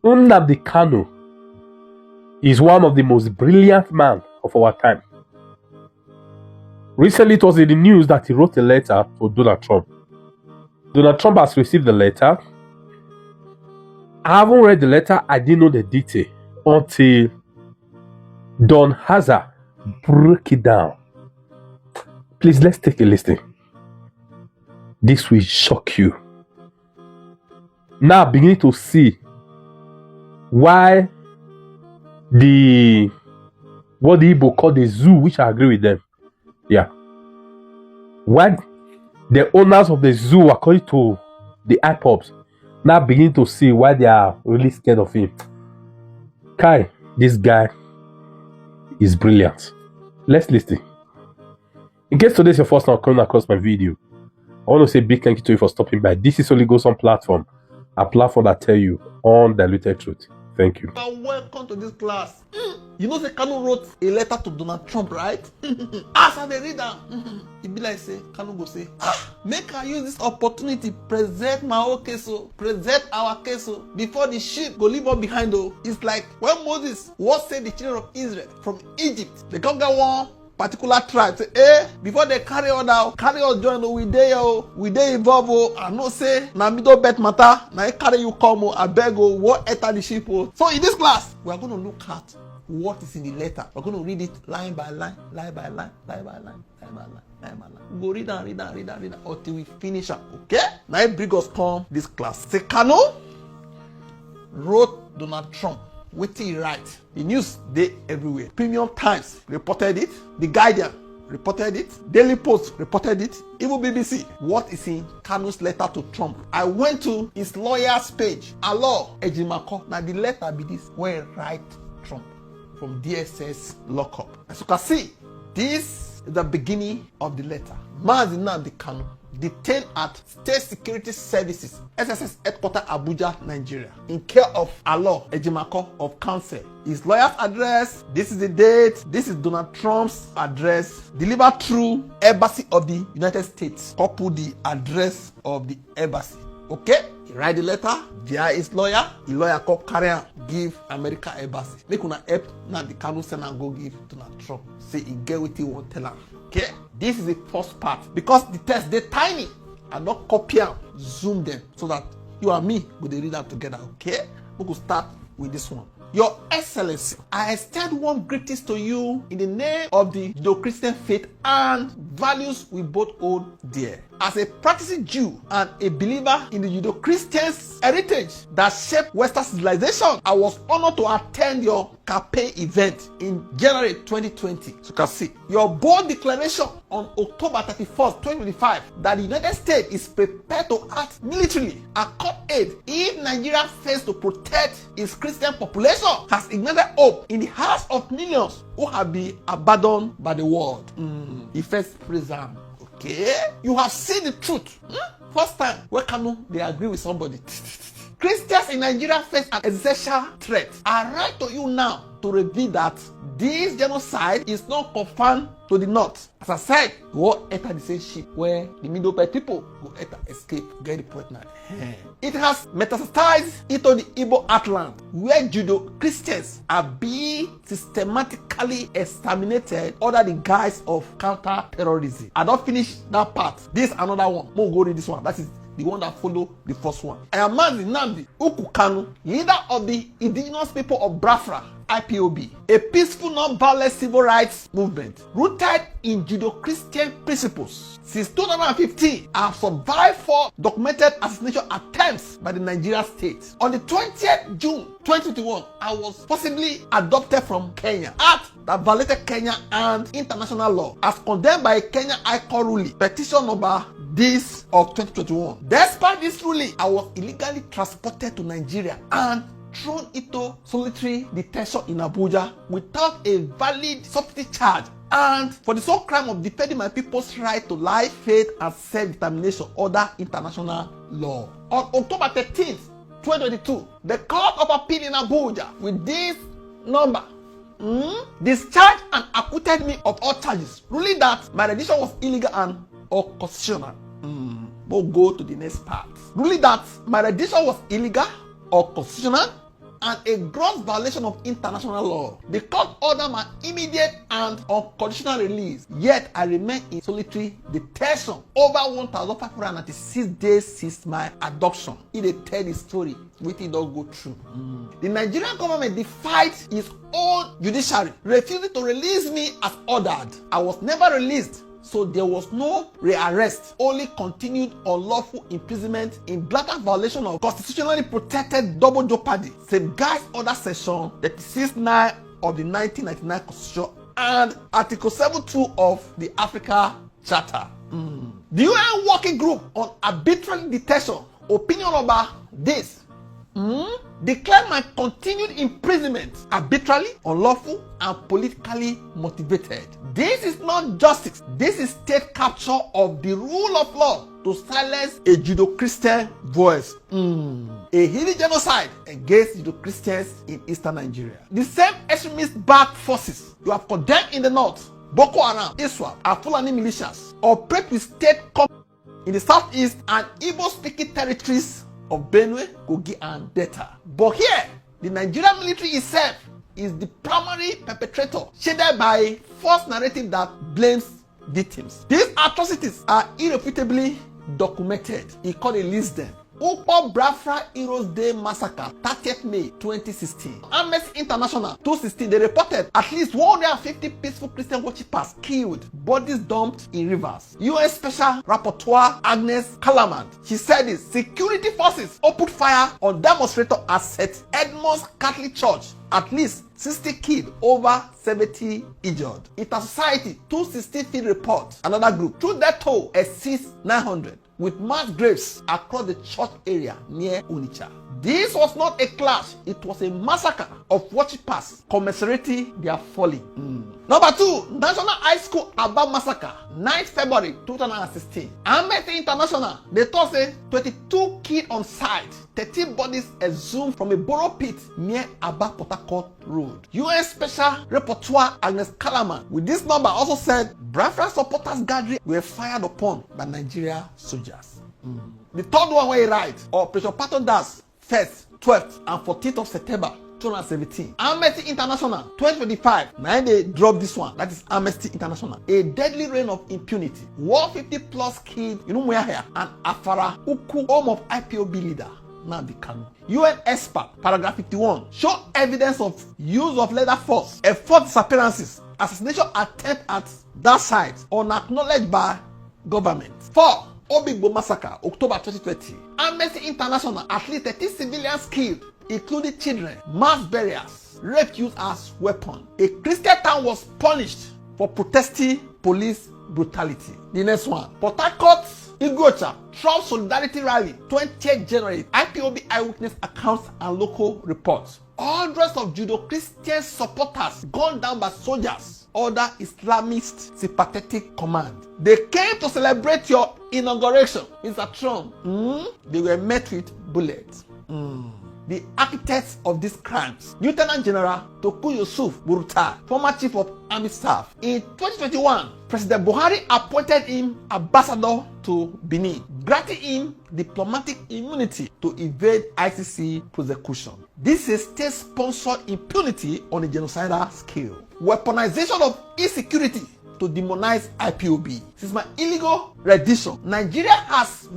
Nnamdi Kanu is one of the most brilliant men of our time. Recently, it was in the news that he wrote a letter to Donald Trump. Donald Trump has received the letter. I haven't read the letter. I didn't know the detail until Don Hazard broke it down. Please, let's take a listen. This will shock you. Now beginning to see why what the Igbo call the zoo, which I agree with them. Yeah. Why the owners of the zoo, according to the IPOBs, now begin to see why they are really scared of him. Kai, this guy is brilliant. Let's listen. In case today is your first time coming across my video, I want to say a big thank you to you for stopping by. This is Holy Ghost on platform, a platform that tell you undiluted truth. Thank you. Welcome to this class. You know, say Kanu wrote a letter to Donald Trump, right? As I read am, it be like say Kanu go say, make I use this opportunity present my own case, present our case before the ship go leave us behind. It's like when Moses was sent the children of Israel from Egypt, they come get one particular tribe say, before they carry us join, we dey involve, I know say na middle bet matter, na carry you come, I beg, what enter the ship. So in this class, we are going to look at what is in the letter. We're going to read it line by line, line by line, line by line, line by line, line by line. We go read and until we finish up, okay? Now it bring us come this class. Say Kanu wrote Donald Trump. Wetin he write? The news dey everywhere. Premium Times reported it. The Guardian reported it. Daily Post reported it. Even BBC. What is in Kanu's letter to Trump? I went to his lawyer's page. Alo Ejimako. Now the letter be this. Where write Trump from DSS lockup. As you can see, this is the beginning of the letter. Mazi Nnamdi Kanu, detained at State Security Services, SSS headquarters Abuja, Nigeria, in care of Alo Ejimako of Counsel. His lawyer's address, this is the date, this is Donald Trump's address, delivered through Embassy of the United States. Couple the address of the embassy. Okay? He write the letter, via his lawyer, the lawyer come carry am give America embassy. Make una help Nnamdi Kanu send am go give Donald Trump. Say he get wetin he wan tell am. Okay? This is the first part. Because the text they tiny, I don't copy am, zoom them so that you and me go dey read am together. Okay? We go start with this one. Your Excellency, I extend warm greetings to you in the name of the Judeo-Christian faith and values we both hold dear. As a practicing Jew and a believer in the Judeo-Christian heritage that shaped Western civilization, I was honored to attend your campaign event in January 2020. So you can see your bold declaration on October 31st, 2025 that the United States is prepared to act militarily and cut aid if Nigeria fails to protect its Christian population has ignited hope in the hearts of millions who have been abandoned by the world. The first prison. Okay, you have seen the truth. First time, where Kanu they agree with somebody. Christians in Nigeria face an existential threat. I write to you now to reveal that this genocide is not confined to the north. As I said, you will enter the same ship where the Middle Belt people will enter, escape, get the pregnant. It has metastasized into the Igbo heartland, where Judeo-Christians are being systematically exterminated under the guise of counter-terrorism. I don't finish that part. This is another one. We'll go read this one. That is the one that follow the first one. I am Mazi Nnamdi Kanu, leader of the indigenous people of Biafra, IPOB, a peaceful, non-violent civil rights movement rooted in Judeo-Christian principles. Since 2015, I have survived 4 documented assassination attempts by the Nigerian state. On the 20th June 2021, I was forcibly adopted from Kenya, act that violated Kenya and international law, as condemned by a Kenya High Court ruling, petition number this of 2021. Despite this ruling, I was illegally transported to Nigeria and thrown into solitary detention in Abuja without a valid substitute charge, and for the sole crime of defending my people's right to life, faith, and self-determination under international law. On October 13th, 2022, the Court of Appeal in Abuja, with this number, discharged and acquitted me of all charges, ruling that my rendition was illegal and unconstitutional. We'll go to the next part. Ruling that my rendition was illegal or constitutional and a gross violation of international law. The court ordered my immediate and unconditional release, yet I remain in solitary detention over 1,596 days since my adoption. He dey tell the story wetin don go through. The Nigerian government defied its own judiciary, refusing to release me as ordered. I was never released, so there was no rearrest, only continued unlawful imprisonment in blatant violation of constitutionally protected double jeopardy, safeguards under section 36(9) of the 1999 Constitution and Article 7(2) of the Africa Charter. The UN Working Group on Arbitrary Detention, opinion about this, declared my continued imprisonment arbitrarily, unlawful, and politically motivated. This is not justice. This is state capture of the rule of law to silence a Judeo-Christian voice. A hidden genocide against Judeo-Christians in eastern Nigeria. The same extremist-backed forces you have condemned in the north, Boko Haram, ISWAP, and Fulani militias, operate with state in the southeast and Igbo-speaking territories of Benue, Kogi, and Delta. But here, the Nigerian military itself is the primary perpetrator, shaded by false narrative that blames victims. These atrocities are irrefutably documented. He called a list them. Ukpo Biafra Heroes Day Massacre, 30th May 2016. Amnesty International 2016, they reported at least 150 peaceful Christian worshippers killed, bodies dumped in rivers. US Special Rapporteur Agnes Callamand, she said this: security forces opened fire on demonstrators at St. Edmund's Catholic Church. At least 60 killed, over 70 injured. Inter-Society 216 field report, another group, true death toll exceeds 900. With mass graves across the church area near Onitsha. This was not a clash, it was a massacre of worshippers commiserating their folly. Number 2, National High School Aba Massacre, 9th February 2016. Amnesty International, they told say 22 killed on site, 13 bodies exhumed from a borrow pit near Aba Port Harcourt Road. US Special Rapporteur Agnes Callamand, with this number, also said Biafra supporters gathering were fired upon by Nigeria soldiers. The third one where he write, Operation Patondas, 1st, 12th, and 14th of September 2017. Amnesty International 2025. Now they drop this one. That is Amnesty International. A deadly reign of impunity. 150 plus killed. You know where here? And Afara Uku, home of IPOB leader Nnamdi Kanu. UN expert, paragraph 51, show evidence of use of lethal force, enforced disappearances, assassination attempt at that site unacknowledged by government. 4. Obigbo Massacre, October 2020. Amnesty International, at least 13 civilians killed, including children, mass burials, rape used as weapon. A Christian town was punished for protesting police brutality. The next one, Port Harcourt, Iguacha, Trump Solidarity Rally, 20th January, IPOB eyewitness accounts and local reports. Hundreds of Judeo-Christian supporters gunned down by soldiers under Islamist sympathetic command. They came to celebrate your inauguration, Mr. Trump. They were met with bullets. The architects of these crimes, Lieutenant General Toku Yusuf Burutai, former Chief of Army Staff. In 2021, President Buhari appointed him ambassador to Benin, granting him diplomatic immunity to evade ICC prosecution. This is state-sponsored impunity on a genocidal scale. Weaponization of insecurity to demonize IPOB. Since my illegal rendition, Nigeria has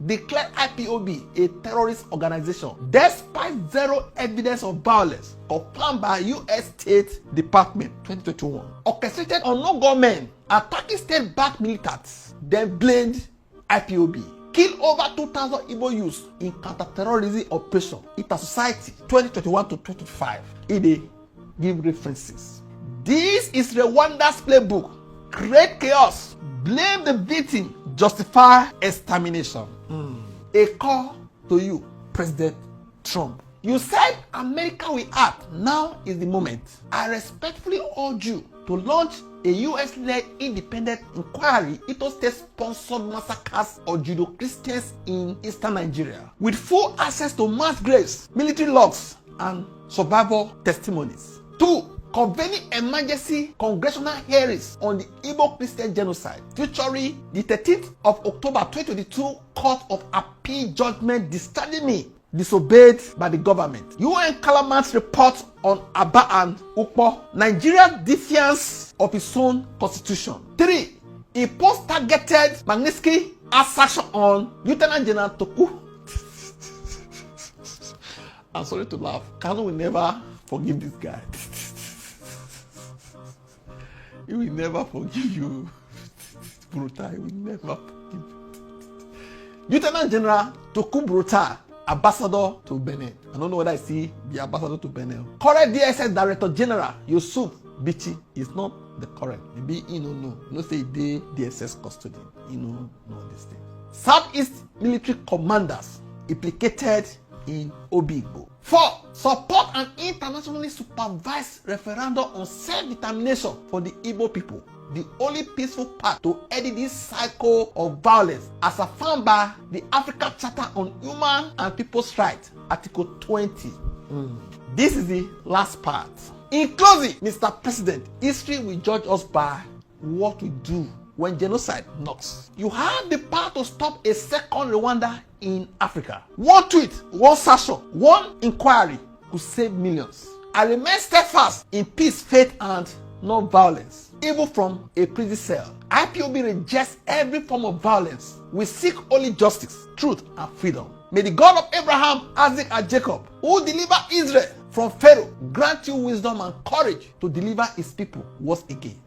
declared IPOB a terrorist organization, despite zero evidence of violence confirmed by U.S. State Department 2021. Orchestrated unknown gunmen attacking state-backed militants, then blamed IPOB. Killed over 2,000 Igbo youths in counter-terrorism operation. Inter-Society 2021 to 2025. They give references. This is Rwanda's playbook. Create chaos, blame the victim, justify extermination. A call to you, President Trump. You said America will act. Now is the moment. I respectfully urge you to launch a US-led independent inquiry into state-sponsored massacres of Judeo-Christians in eastern Nigeria, with full access to mass graves, military logs, and survivor testimonies. 2. Convening emergency congressional hearings on the Igbo Christian genocide, featuring the 13th of October 2022 Court of Appeal judgment discharging me disobeyed by the government. UN Calaman's report on Aba and Ukpo. Nigeria's defiance of its own constitution. 3. Imposed targeted Magnitsky assertion on Lieutenant General Toku. I'm sorry to laugh. Kanu will never forgive this guy. He will never forgive you. Brutal. He will never forgive you. Lieutenant General Toku Brutal, ambassador to Benin. I don't know whether I see the ambassador to Benin. Current DSS Director General Yusuf Bichi is not the current. Maybe he no say they DSS custody. He no this thing. Southeast military commanders implicated in Obigbo. 4. Support an internationally supervised referendum on self-determination for the Igbo people. The only peaceful path to end this cycle of violence as affirmed by the African Charter on Human and People's Rights, Article 20. This is the last part. In closing, Mr. President, history will judge us by what we do when genocide knocks. You have the power to stop a second Rwanda in Africa. One tweet, one session, one inquiry could save millions. I remain steadfast in peace, faith, and non-violence, even from a prison cell. IPOB rejects every form of violence. We seek only justice, truth, and freedom. May the God of Abraham, Isaac, and Jacob, who delivered Israel from Pharaoh, grant you wisdom and courage to deliver his people once again.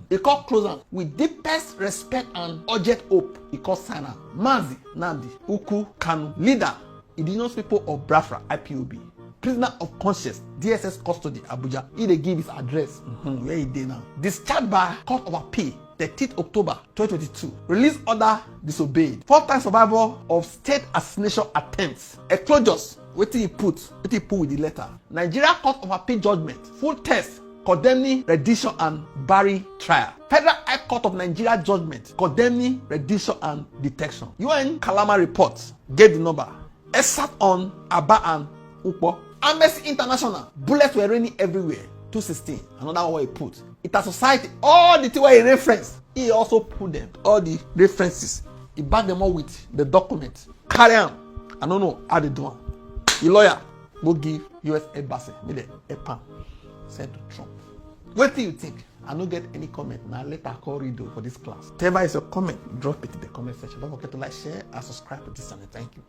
He called closer with deepest respect and urgent hope. He called Sana, Mazi, Nandi, Uku, Kanu, leader, indigenous people of Biafra, IPOB. Prisoner of conscience, DSS custody, Abuja. He dey give his address. Where he dey now? Discharged by Court of Appeal, 13th October 2022. Release order disobeyed. 4-time survivor of state assassination attempts. Eclosures. Wetin he put with the letter. Nigeria Court of Appeal judgment. Full text condemning rendition and Barry trial. Federal High Court of Nigeria judgment condemning rendition and detection. UN Kalama report gave the number. Except on Aba and Ukpo. Amnesty International, bullets were raining everywhere. 216. Another one he put. Ita Society, all the things where he referenced, he also put them, all the references. He backed them all with the documents. Carry on. I don't know how they do it. The lawyer will give US embassy, maybe a pound, send to Trump. What do you think? I don't get any comment. Now let her call read for this class. Whatever is your comment, drop it in the comment section. Don't forget to like, share, and subscribe to this channel. Thank you.